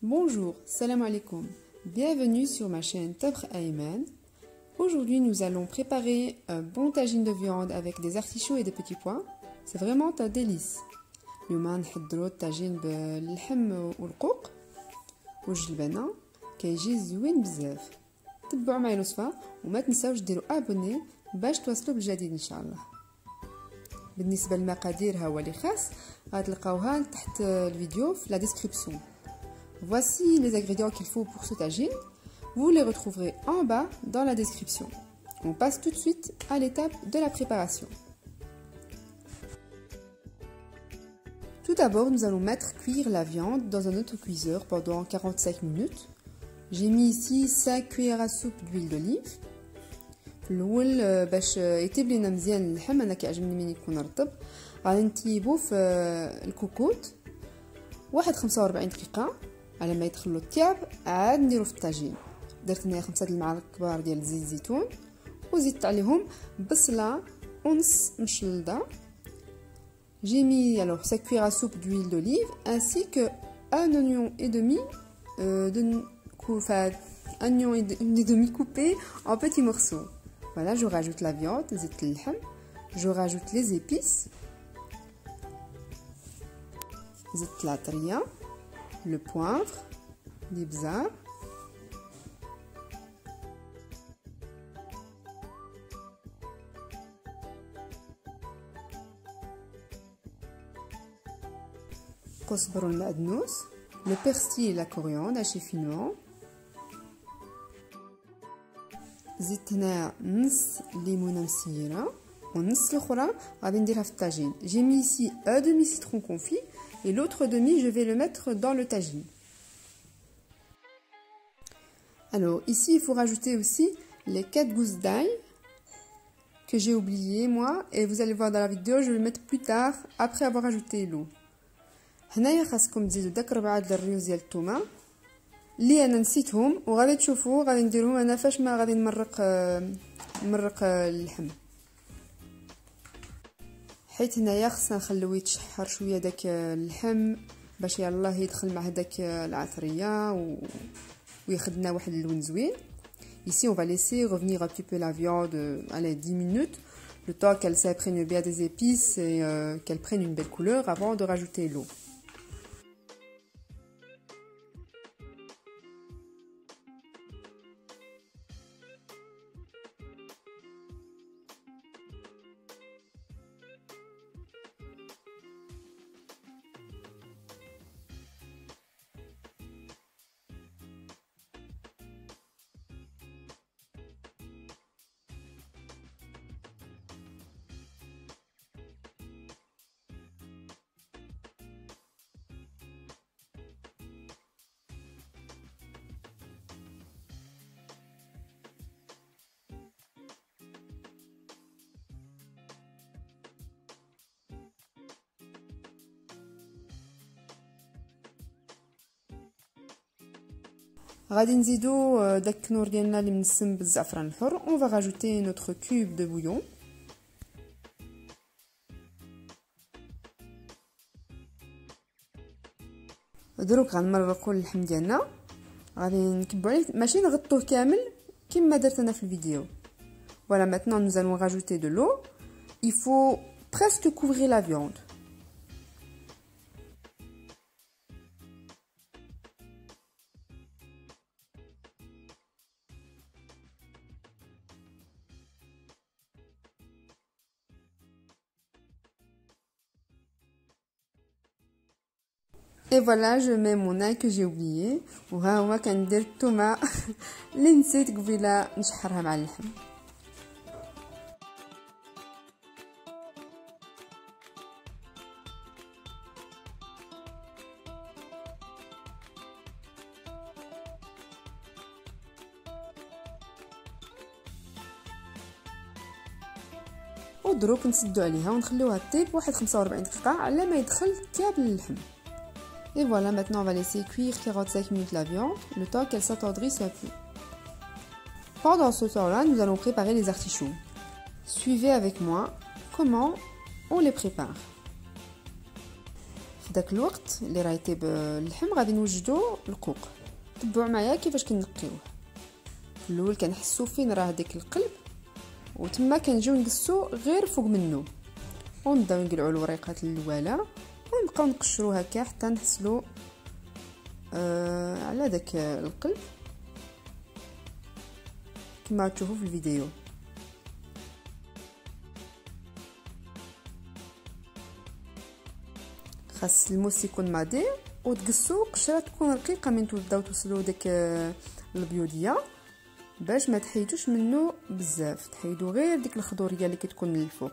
Bonjour, salam alaikum. Bienvenue sur ma chaîne Tabkh Ayman. Aujourd'hui, nous allons préparer un bon tagine de viande avec des artichauts et des petits pois. C'est vraiment un délice. اليوم نحضروا الطاجين باللحم والقوق والجلبانه كيجي زوين بزاف. تبعوا معي الوصفه وما تنساوش ديروا ابوني باش توصلوا بالجديد ان شاء الله. بالنسبه للمقادير ها هو اللي خاص غتلقاوها تحت الفيديو في لا ديسكريبسيون. Voici les ingrédients qu'il faut pour ce tagine. Vous les retrouverez en bas dans la description. On passe tout de suite à l'étape de la préparation. Tout d'abord, nous allons mettre cuire la viande dans un autocuiseur pendant 45 minutes. J'ai mis ici 5 cuillères à soupe d'huile d'olive. الأول باش يطيب مزيان اللحم انا كيعجبني من يكون رطب غادي نطيبو في الكوكوط 45 دقيقه على ما يدخلوا الطياب. عاد نديرو في الطاجين. درت هنا 5 المعالق كبار ديال زيت الزيتون وزدت عليهم بصله ونص مشلضه. J'ai mis alors 5 cuillères à soupe d'huile d'olive ainsi que un oignon et demi coupé en petits morceaux. Voilà, je rajoute la viande, je rajoute les épices, le poivre, l'ibzar, le persil et la coriandre hachés finement. زدت هنا نص ليمونه مسيره ونص الاخرى غادي نديرها في الطاجين. J'ai mis ici un demi citron confit et l'autre demi je vais le mettre dans le tagine. Alors ici il faut rajouter aussi les 4 gousses d'ail que j'ai oublié moi et vous allez voir dans la vidéo, je vais le mettre plus tard après avoir ajouté l'eau. هنايا خاصكم تزيدوا داك 4 د الريوز ديال الثومه اللي انا نسيتهم وغادي تشوفوا غادي نديرهم انا فاش ما غادي نمرق اللحم. حيت هنايا خصنا نخليوه يتشحر شويه داك اللحم باش يلاه يدخل مع داك العطريه وياخذنا واحد اللون زوين. Ici on va laisser revenir un petit peu la viande, allez 10 minutes, le temps qu'elle s'imprègne bien des épices et qu'elle prenne une belle couleur avant de rajouter l'eau. غادي نزيدو داك النور ديالنا اللي منسم بالزعفران الحر. On va rajouter notre cube de bouillon. دروك غنمرقوا اللحم ديالنا غادي نكبوا عليه ماشي نغطوه كامل كما درت انا في الفيديو. Voilà, maintenant nous allons rajouter de l'eau. Il faut presque couvrir la viande. Et voilà, je mets mon ail que j'ai oublié. وها هو كندير الثومه اللي نسيت قبيله نشحرها مع اللحم. ودروك نسدو عليها ونخليوها طيب واحد 45 دقيقه على ما يدخل الطياب للحم. Et voilà, maintenant on va laisser cuire 45 minutes la viande, le temps qu'elle s'attendrisse un peu. Pendant ce temps-là, nous allons préparer les artichauts. Suivez avec moi comment on les prépare. داك الوقت اللي راه يطيب اللحم غادي نوجدو القوق. تبعوا معايا كيفاش كنقيوه. في الاول كنحسوا فين راه داك القلب وتما كنجيو نقصو غير فوق منه ونبداو نقلعوا الوريقات الاولى ونبقاو نقشرو هكا حتى نحصلوا على داك القلب كما تشوفوا في الفيديو. خاص الموس يكون مادي وتقصو قشره تكون رقيقه من تبداو توصلوا داك البيوديه باش ما تحيدوش منه بزاف، تحيدوا غير ديك الخضوريه اللي كتكون من الفوق.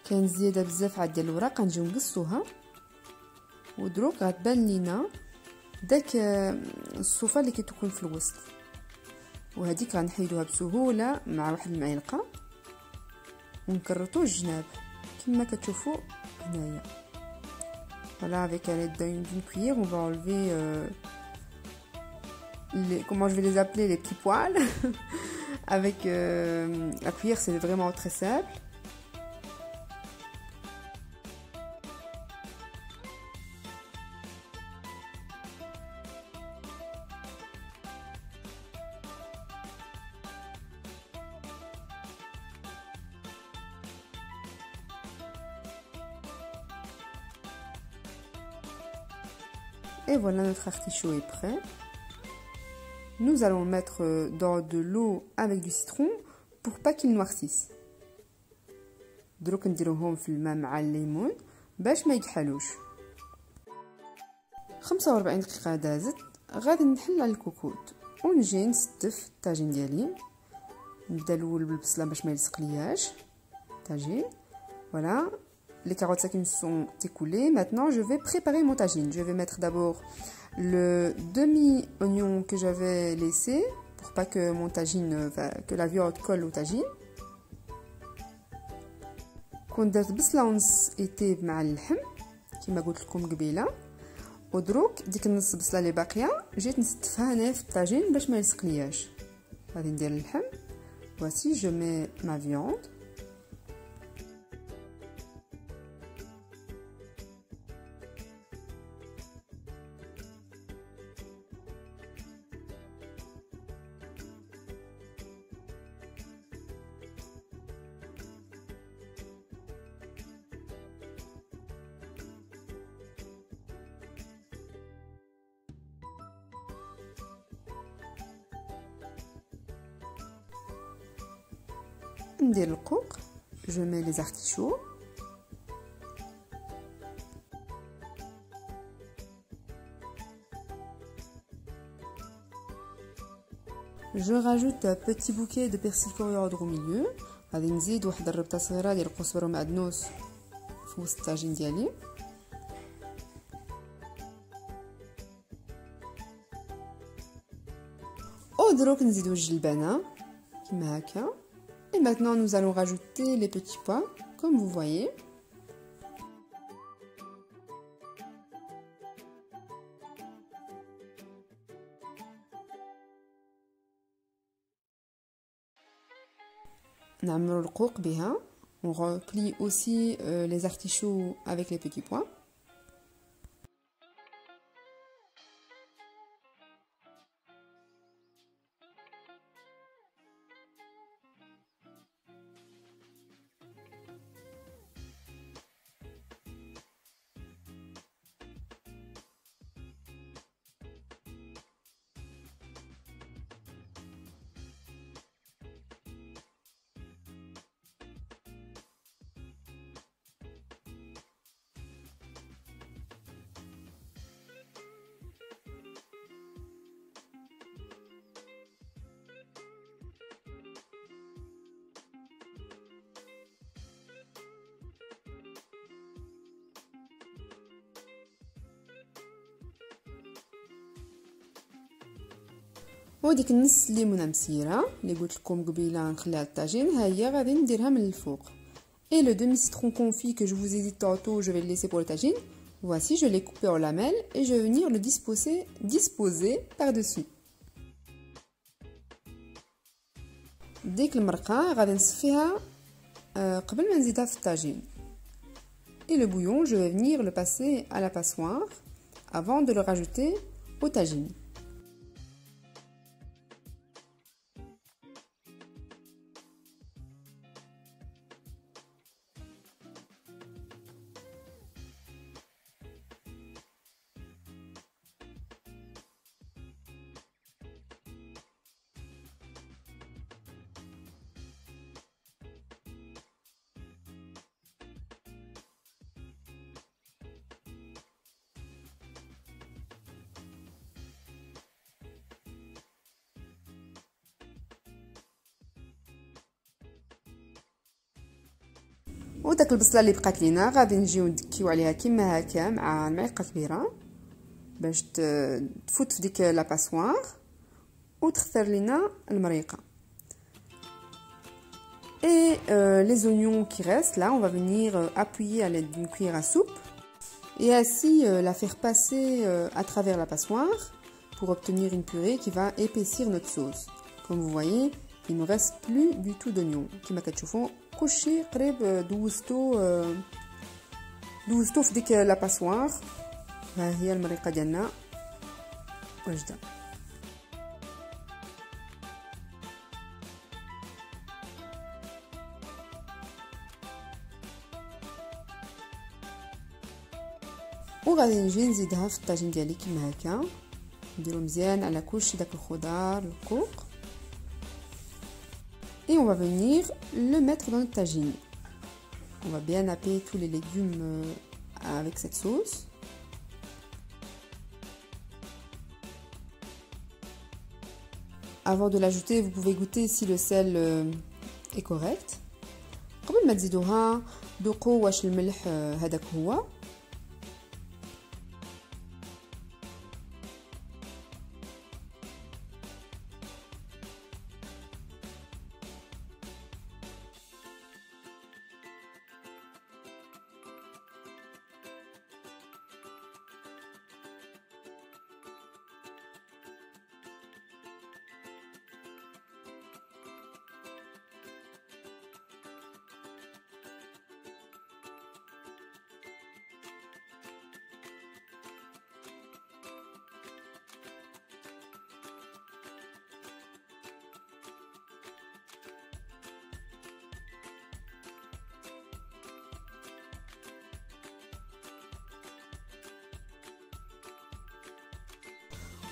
كاين زياده بزاف عاد ديال الوراق غنجيو نقصوها ودروك غتبان لينا داك الصوفه اللي كتكون في الوسط، وهذيك غنحيدوها بسهوله مع واحد المعلقه ونكرطو الجناب كما كتشوفوا هنايا. Voilà, avec l'aide d'une cuillère, on va enlever comment je vais les appeler, les petits poils. Avec la cuillère, c'est vraiment très simple. Et voilà, notre artichaut est prêt. Nous allons le mettre dans de l'eau avec du citron pour pas qu'il noircisse. دروك نديروهم في الماء مع الليمون باش ما يكحلوش. 45 دقيقة دازت، غادي نحل على الكوكوط ونجي نستف الطاجين ديالي. نبدا الاول بالبصله باش ما يلصقلياش طاجين. Voilà. Les carottes saquines sont écoulées. Maintenant, je vais préparer mon tagine. Je vais mettre d'abord le demi-oignon que j'avais laissé pour pas que mon tagine, que la viande colle au tagine. كون درت بصله ونص يطيب مع اللحم كما قلت لكم قبيله، ودروك ديك النص بصله اللي باقيه جيت نستفها هنا في الطاجين باش ما يلصقلياش. غادي ندير اللحم. voici je mets ma viande. ندير القوق. je mets les artichauts. je rajoute un petit bouquet de persil coriandre au milieu. غادي نزيد واحد الربطه صغيره ديال القزبر ومعدنوس في وسط الطاجين ديالي. ودروك نزيدو الجلبانه كما هكا. Et maintenant, nous allons rajouter les petits pois, comme vous voyez. نعمرو القوق بها. On replie aussi les artichauts avec les petits pois. وديك النص الليمونه مسيره اللي قلت لكم قبيله نخليها الطاجين ها هي غادي نديرها من الفوق. Et le demi-citron confit que je vous ai dit tantôt, je vais le laisser pour le tagine. Voici, je l'ai coupé en lamelles et je vais venir le disposer par-dessus. ديك المرقة غادي نصفيها قبل ما نزيدها في الطاجين. Et le bouillon, je vais venir le passer à la passoire avant de le rajouter au tagine. وداك البصله اللي بقات لينا غادي نجيو ندكيو عليها كما هكا مع معلقه كبيره باش تفوت في ديك لا باسوار وتخثر لينا المريقه. Et les oignons qui restent là, on va venir appuyer à l'aide d'une cuillère à soupe et ainsi la faire passer à travers la passoire pour obtenir une purée qui va épaissir notre sauce. Comme vous voyez, il ne me reste plus du tout d'oignons. كما كتشوفوا كلشي قريب دوزتو في ديك لا باسوار. ها هي المريقه ديالنا واجده. وغادي نجي نزيدها في الطاجين ديالي كما هكا، نديرو مزيان على كلشي داك الخضار الكوق. Et on va venir le mettre dans notre tagine. On va bien napper tous les légumes avec cette sauce. Avant de l'ajouter, vous pouvez goûter si le sel est correct. قبل ما تزيدوها ذوقوا واش الملح هذاك هو.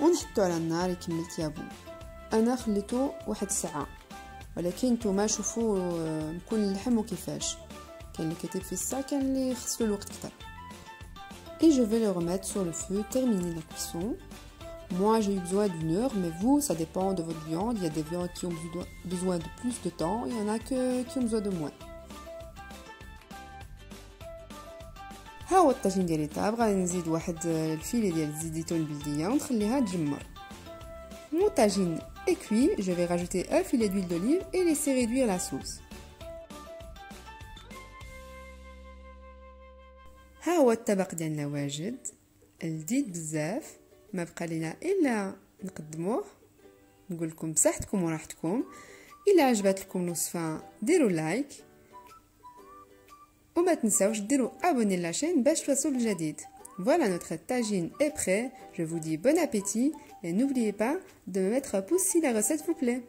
ونحطو على النار يكمل تيابو. انا خليته واحد الساعه، ولكن نتوما شوفوا كل اللحم وكيفاش، كاين اللي كيطيب في الساعه كاين اللي خصلو الوقت اكثر. Et je vais le remettre sur le feu, terminer la cuisson. Moi j'ai eu besoin d'une heure, mais vous ça dépend de votre viande. Il y a des viandes qui ont besoin de plus de temps, il y en a qui ont besoin de moins. ها هو الطاجين ديالي طاب، غادي نزيد واحد الفيلي ديال الزيت الزيتون البلديه ونخليها تجمر. Mon tagine est cuit, je vais rajouter un filet d'huile d'olive et laisser réduire la sauce. ها هو الطبق ديالنا واجد لذيذ بزاف، ما بقى لينا الا نقدموه. نقول لكم بصحتكم وراحتكم. الا عجبتكم الوصفه ديروا لايك وما تنساوش ديروا abonner la chaîne باش توصلوا الجديد. Voilà, notre tagine est prêt. Je vous dis bon appétit et n'oubliez pas de me mettre un pouce si la recette vous plaît.